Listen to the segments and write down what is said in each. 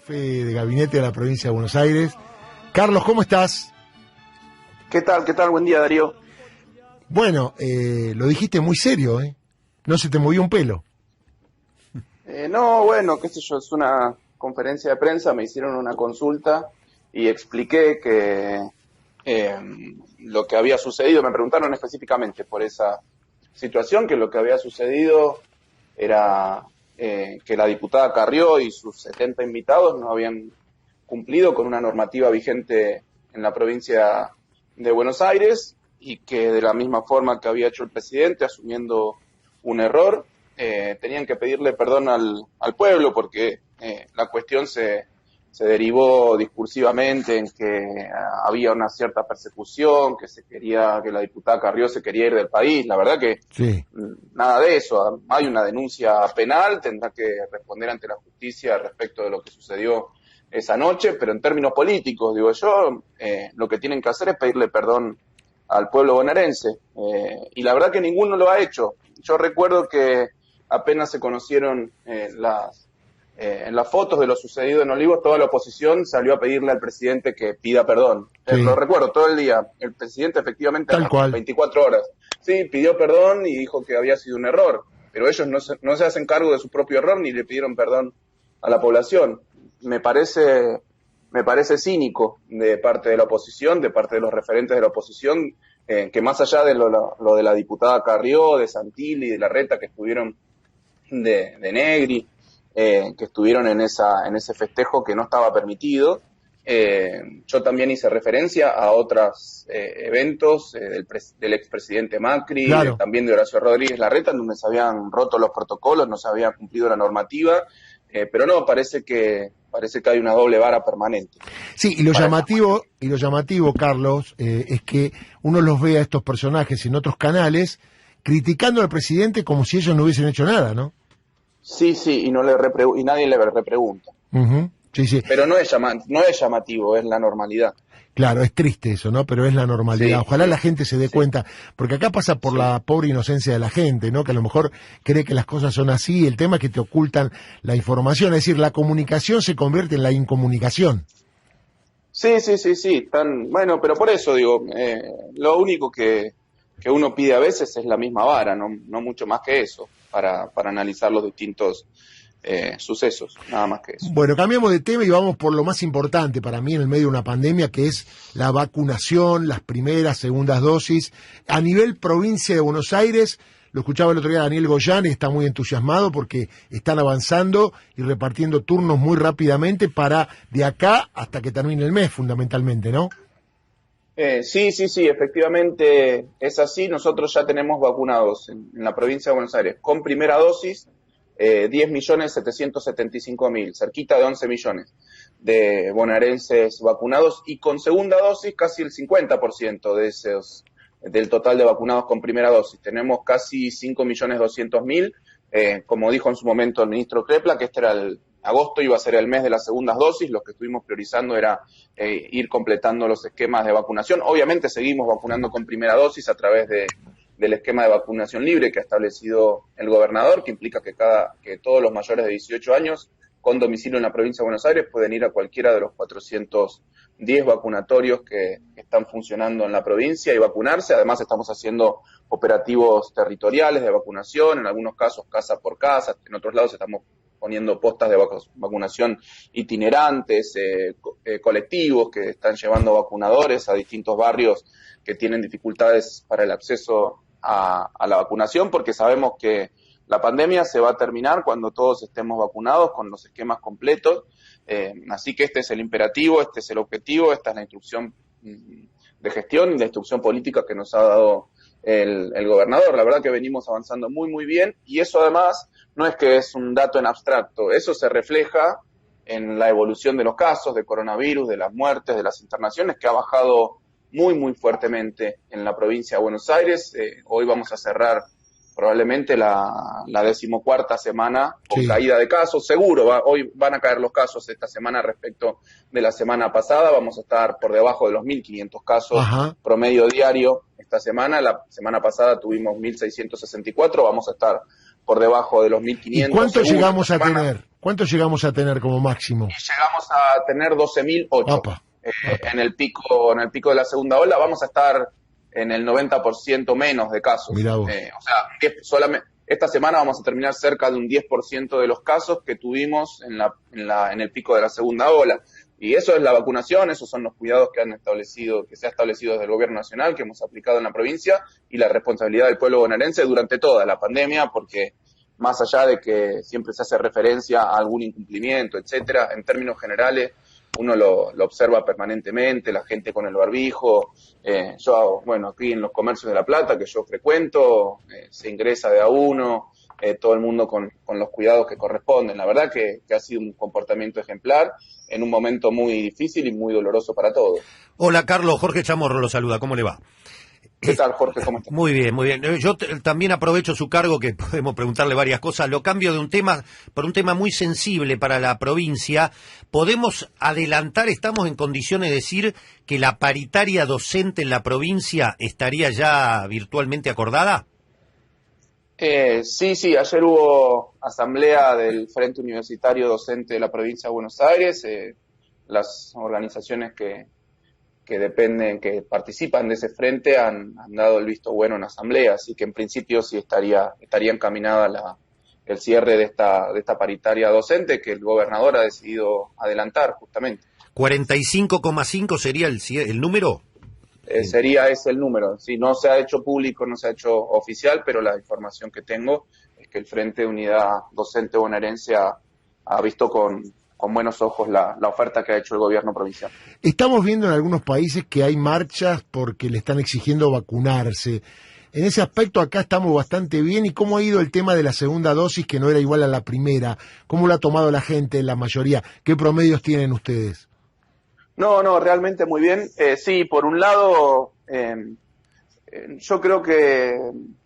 jefe de gabinete de la provincia de Buenos Aires. Carlos, ¿cómo estás? ¿Qué tal? ¿Qué tal? Buen día, Darío. Bueno, lo dijiste muy serio, ¿eh? No se te movió un pelo. No, bueno, qué sé yo, es una conferencia de prensa, me hicieron una consulta y expliqué que lo que había sucedido, me preguntaron específicamente por esa situación, que lo que había sucedido era que la diputada Carrió y sus 70 invitados no habían cumplido con una normativa vigente en la provincia de Buenos Aires y que de la misma forma que había hecho el presidente, asumiendo un error, tenían que pedirle perdón al pueblo porque la cuestión se derivó discursivamente en que había una cierta persecución, que la diputada Carrió se quería ir del país. La verdad que Sí. nada de eso. Hay una denuncia penal, tendrá que responder ante la justicia respecto de lo que sucedió esa noche, pero en términos políticos, digo yo, lo que tienen que hacer es pedirle perdón al pueblo bonaerense. Y la verdad que ninguno lo ha hecho. Yo recuerdo que apenas se conocieron en las fotos de lo sucedido en Olivos, toda la oposición salió a pedirle al presidente que pida perdón. Sí. Lo recuerdo todo el día. El presidente efectivamente Tal en las cual. 24 horas. Sí, pidió perdón y dijo que había sido un error. Pero ellos no se hacen cargo de su propio error ni le pidieron perdón a la población. Me parece cínico de parte de la oposición, de parte de los referentes de la oposición, que más allá de lo de la diputada Carrió, de Santilli, de Larreta, que estuvieron de Negri, que estuvieron en ese festejo que no estaba permitido. Yo también hice referencia a otros eventos del expresidente Macri, Claro. también de Horacio Rodríguez Larreta, en donde se habían roto los protocolos, no se había cumplido la normativa, pero no, parece que hay una doble vara permanente. Sí, y lo llamativo, Carlos, es que uno los ve a estos personajes en otros canales criticando al presidente como si ellos no hubiesen hecho nada, ¿no? Sí, y nadie le repregunta. Uh-huh. Sí. Pero no es llamativo, es la normalidad. Claro, es triste eso, ¿no? Pero es la normalidad. Sí, Ojalá sí, la gente se dé cuenta, porque acá pasa por la pobre inocencia de la gente, ¿no? Que a lo mejor cree que las cosas son así, el tema es que te ocultan la información, es decir, la comunicación se convierte en la incomunicación. Sí, bueno, pero por eso digo, lo único que uno pide a veces es la misma vara, no mucho más que eso, para analizar los distintos sucesos, nada más que eso. Bueno, cambiamos de tema y vamos por lo más importante para mí en el medio de una pandemia, que es la vacunación, las primeras, segundas dosis. A nivel provincia de Buenos Aires, lo escuchaba el otro día Daniel Goyán, está muy entusiasmado porque están avanzando y repartiendo turnos muy rápidamente para de acá hasta que termine el mes, fundamentalmente, ¿no? Sí, efectivamente es así. Nosotros ya tenemos vacunados en la provincia de Buenos Aires con primera dosis 10.775.000, cerquita de 11 millones de bonaerenses vacunados, y con segunda dosis casi el 50% del total de vacunados con primera dosis. Tenemos casi 5.200.000, como dijo en su momento el ministro Crepla, que agosto iba a ser el mes de las segundas dosis. Lo que estuvimos priorizando era ir completando los esquemas de vacunación. Obviamente seguimos vacunando con primera dosis a través del esquema de vacunación libre que ha establecido el gobernador, que implica que todos los mayores de 18 años con domicilio en la provincia de Buenos Aires pueden ir a cualquiera de los 410 vacunatorios que están funcionando en la provincia y vacunarse. Además estamos haciendo operativos territoriales de vacunación, en algunos casos casa por casa, en otros lados estamos poniendo postas de vacunación itinerantes, colectivos que están llevando vacunadores a distintos barrios que tienen dificultades para el acceso a la vacunación, porque sabemos que la pandemia se va a terminar cuando todos estemos vacunados con los esquemas completos, así que este es el imperativo, este es el objetivo, esta es la instrucción de gestión y la instrucción política que nos ha dado el gobernador. La verdad que venimos avanzando muy, muy bien, y eso además no es que es un dato en abstracto, eso se refleja en la evolución de los casos de coronavirus, de las muertes, de las internaciones, que ha bajado muy, muy fuertemente en la provincia de Buenos Aires. Hoy vamos a cerrar probablemente la 14ª semana con caída de casos, seguro, hoy van a caer los casos esta semana respecto de la semana pasada, vamos a estar por debajo de los 1.500 casos promedio diario esta semana. La semana pasada tuvimos 1.664, vamos a estar por debajo de los ¿Y 1.500. cuánto llegamos a tener? ¿Cuánto llegamos a tener como máximo? Y llegamos a tener 12.008. En el pico de la segunda ola vamos a estar en el 90% menos de casos. Mirá vos. O sea, solamente esta semana vamos a terminar cerca de un 10% de los casos que tuvimos en el pico de la segunda ola. Y eso es la vacunación, esos son los cuidados que se ha establecido desde el gobierno nacional, que hemos aplicado en la provincia, y la responsabilidad del pueblo bonaerense durante toda la pandemia, porque más allá de que siempre se hace referencia a algún incumplimiento, etcétera, en términos generales uno lo observa permanentemente, la gente con el barbijo. Yo, bueno, aquí en los comercios de La Plata, que yo frecuento, se ingresa de a uno, todo el mundo con los cuidados que corresponden. La verdad que ha sido un comportamiento ejemplar en un momento muy difícil y muy doloroso para todos. Hola, Carlos. Jorge Chamorro lo saluda. ¿Cómo le va? ¿Qué tal, Jorge? ¿Cómo estás? Muy bien, muy bien. Yo también aprovecho su cargo, que podemos preguntarle varias cosas. Lo cambio de un tema por un tema muy sensible para la provincia. ¿Podemos adelantar, estamos en condiciones de decir que la paritaria docente en la provincia estaría ya virtualmente acordada? Sí, ayer hubo asamblea del Frente Universitario Docente de la provincia de Buenos Aires. Las organizaciones que dependen, que participan de ese frente han dado el visto bueno en asamblea, así que en principio sí estaría encaminada el cierre de esta paritaria docente que el gobernador ha decidido adelantar justamente. 45,5 sería el número. Sería ese el número. Sí, no se ha hecho público, no se ha hecho oficial, pero la información que tengo es que el Frente de Unidad Docente Bonaerense ha visto con buenos ojos la oferta que ha hecho el gobierno provincial. Estamos viendo en algunos países que hay marchas porque le están exigiendo vacunarse. En ese aspecto acá estamos bastante bien. ¿Y cómo ha ido el tema de la segunda dosis, que no era igual a la primera? ¿Cómo lo ha tomado la gente, la mayoría? ¿Qué promedios tienen ustedes? No, realmente muy bien. Sí, por un lado, yo creo que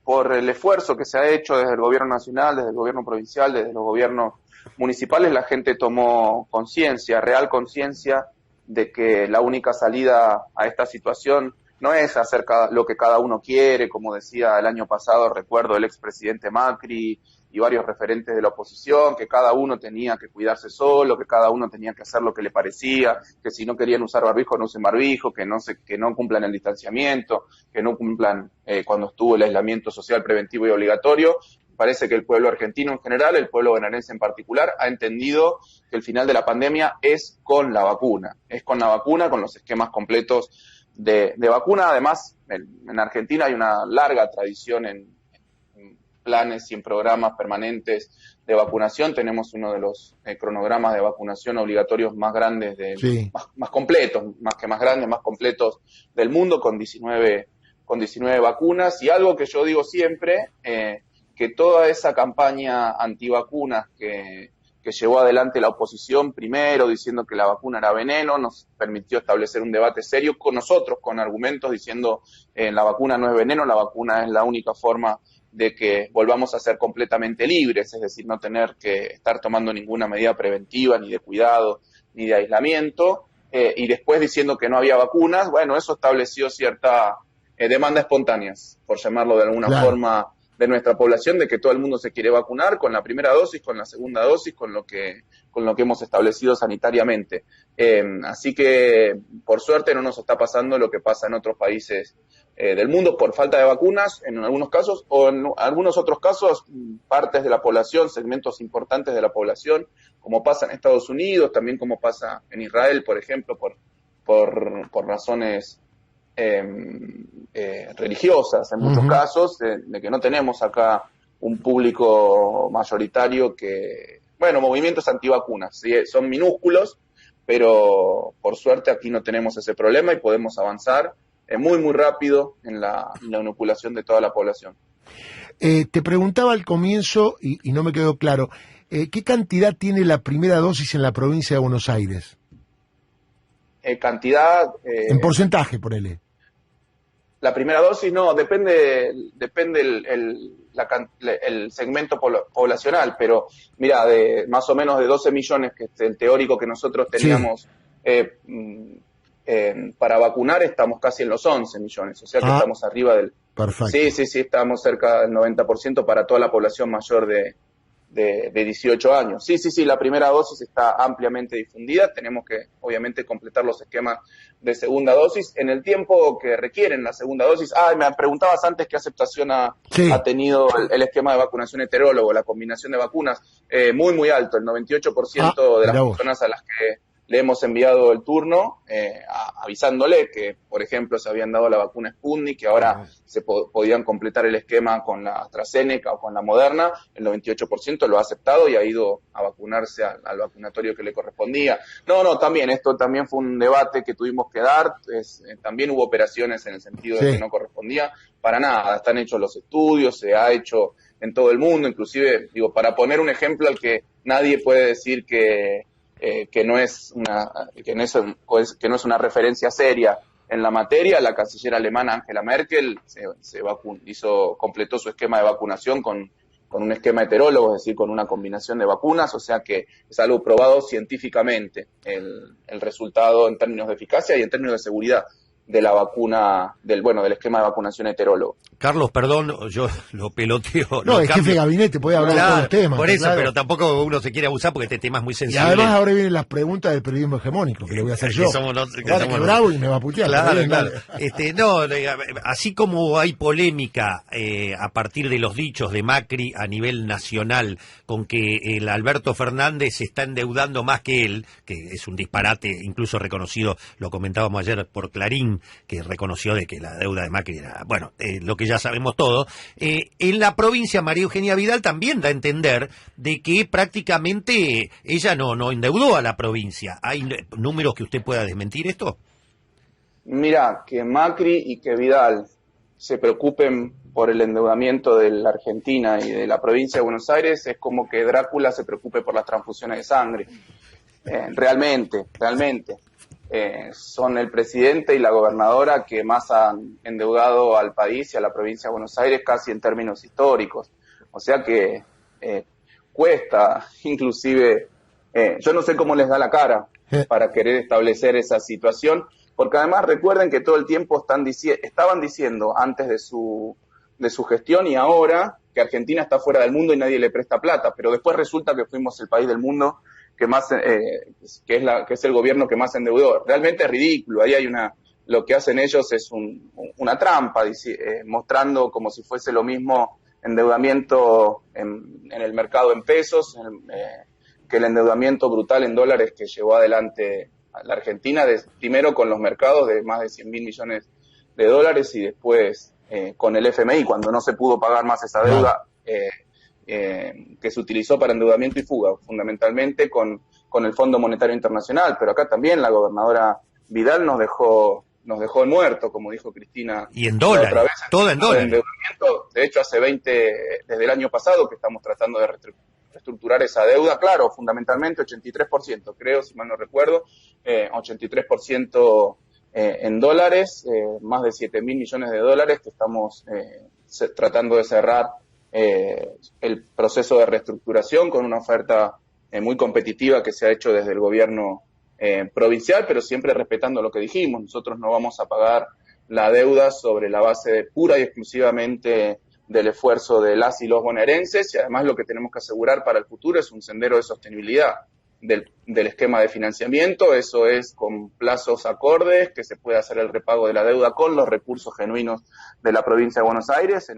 por el esfuerzo que se ha hecho desde el gobierno nacional, desde el gobierno provincial, desde los gobiernos municipales, la gente tomó conciencia, real conciencia, de que la única salida a esta situación no es hacer lo que cada uno quiere, como decía el año pasado, recuerdo el expresidente Macri y varios referentes de la oposición, que cada uno tenía que cuidarse solo, que cada uno tenía que hacer lo que le parecía, que si no querían usar barbijo, no usen barbijo, que no cumplan el distanciamiento, que no cumplan cuando estuvo el aislamiento social preventivo y obligatorio. Parece que el pueblo argentino en general, el pueblo bonaerense en particular, ha entendido que el final de la pandemia es con la vacuna, con los esquemas completos de vacuna. Además, en Argentina hay una larga tradición en planes y en programas permanentes de vacunación. Tenemos uno de los cronogramas de vacunación obligatorios más grandes, más completos, más que más grandes, más completos del mundo, con 19 vacunas. Y algo que yo digo siempre, que toda esa campaña antivacunas que llevó adelante la oposición, primero diciendo que la vacuna era veneno, nos permitió establecer un debate serio con nosotros, con argumentos diciendo la vacuna no es veneno, la vacuna es la única forma de que volvamos a ser completamente libres, es decir, no tener que estar tomando ninguna medida preventiva, ni de cuidado, ni de aislamiento, y después diciendo que no había vacunas. Bueno, eso estableció cierta demanda espontáneas, por llamarlo de alguna forma, de nuestra población, de que todo el mundo se quiere vacunar con la primera dosis, con la segunda dosis, con lo que hemos establecido sanitariamente. Así que, por suerte, no nos está pasando lo que pasa en otros países del mundo por falta de vacunas, en algunos casos, o en algunos otros casos, partes de la población, segmentos importantes de la población, como pasa en Estados Unidos, también como pasa en Israel, por ejemplo, por razones religiosas, en muchos casos, de que no tenemos acá un público mayoritario que, bueno, movimientos antivacunas, ¿sí? Son minúsculos, pero por suerte aquí no tenemos ese problema y podemos avanzar muy rápido en la inoculación de toda la población. Te preguntaba al comienzo, y no me quedó claro, ¿qué cantidad tiene la primera dosis en la provincia de Buenos Aires? Cantidad... en porcentaje, ponele. La primera dosis no, depende el segmento poblacional, pero mira, de más o menos de 12 millones, que es el teórico que nosotros teníamos para vacunar estamos casi en los 11 millones, o sea que estamos arriba del... Perfecto. Sí, estamos cerca del 90% para toda la población mayor de 18 años. Sí, la primera dosis está ampliamente difundida, tenemos que obviamente completar los esquemas de segunda dosis en el tiempo que requieren la segunda dosis. Me preguntabas antes qué aceptación ha tenido el esquema de vacunación heterólogo, la combinación de vacunas, muy alto, el 98% de las personas a las que le hemos enviado el turno avisándole que, por ejemplo, se habían dado la vacuna Sputnik, que ahora se podían completar el esquema con la AstraZeneca o con la Moderna. El 98% lo ha aceptado y ha ido a vacunarse al vacunatorio que le correspondía. También esto también fue un debate que tuvimos que dar. También hubo operaciones en el sentido de que no correspondía. Para nada, están hechos los estudios, se ha hecho en todo el mundo, inclusive, para poner un ejemplo al que nadie puede decir que no es una referencia seria en la materia. La canciller alemana Angela Merkel completó su esquema de vacunación con un esquema heterólogo, es decir, con una combinación de vacunas, o sea que es algo probado científicamente el resultado en términos de eficacia y en términos de seguridad de la vacuna, del esquema de vacunación heterólogo. Carlos, perdón, yo lo peloteo. No, es jefe de gabinete, puede hablar de todos los temas. Por eso, pero tampoco uno se quiere abusar porque este tema es muy sensible. Y además ahora vienen las preguntas del periodismo hegemónico, que lo voy a hacer yo. Que bravo y me va a putear. Claro. Así como hay polémica a partir de los dichos de Macri a nivel nacional, con que el Alberto Fernández se está endeudando más que él, que es un disparate, incluso reconocido, lo comentábamos ayer por Clarín, que reconoció de que la deuda de Macri era, lo que ya sabemos todo. En la provincia, María Eugenia Vidal también da a entender de que prácticamente ella no endeudó a la provincia. ¿Hay números que usted pueda desmentir esto? Mira, que Macri y que Vidal se preocupen por el endeudamiento de la Argentina y de la provincia de Buenos Aires es como que Drácula se preocupe por las transfusiones de sangre. Realmente. Son el presidente y la gobernadora que más han endeudado al país y a la provincia de Buenos Aires casi en términos históricos. O sea que cuesta, inclusive, yo no sé cómo les da la cara para querer establecer esa situación, porque además recuerden que todo el tiempo estaban diciendo antes de su gestión y ahora que Argentina está fuera del mundo y nadie le presta plata, pero después resulta que fuimos el país del mundo que es el gobierno que más endeudó. Realmente es ridículo. Ahí hay lo que hacen ellos es una trampa, mostrando como si fuese lo mismo endeudamiento en el mercado en pesos, que el endeudamiento brutal en dólares que llevó adelante a la Argentina, primero con los mercados de más de 100.000 millones de dólares y después con el FMI, cuando no se pudo pagar más esa deuda, que se utilizó para endeudamiento y fuga, fundamentalmente con el Fondo Monetario Internacional, pero acá también la gobernadora Vidal nos dejó en muerto, como dijo Cristina. Y en dólares, todo en dólares. De hecho, desde el año pasado que estamos tratando de reestructurar esa deuda, claro, fundamentalmente 83%, creo, si mal no recuerdo, 83% en dólares, más de 7.000 millones de dólares que estamos tratando de cerrar el proceso de reestructuración con una oferta muy competitiva que se ha hecho desde el gobierno provincial, pero siempre respetando lo que dijimos. Nosotros no vamos a pagar la deuda sobre la base pura y exclusivamente del esfuerzo de las y los bonaerenses, y además lo que tenemos que asegurar para el futuro es un sendero de sostenibilidad del esquema de financiamiento. Eso es con plazos acordes, que se pueda hacer el repago de la deuda con los recursos genuinos de la provincia de Buenos Aires.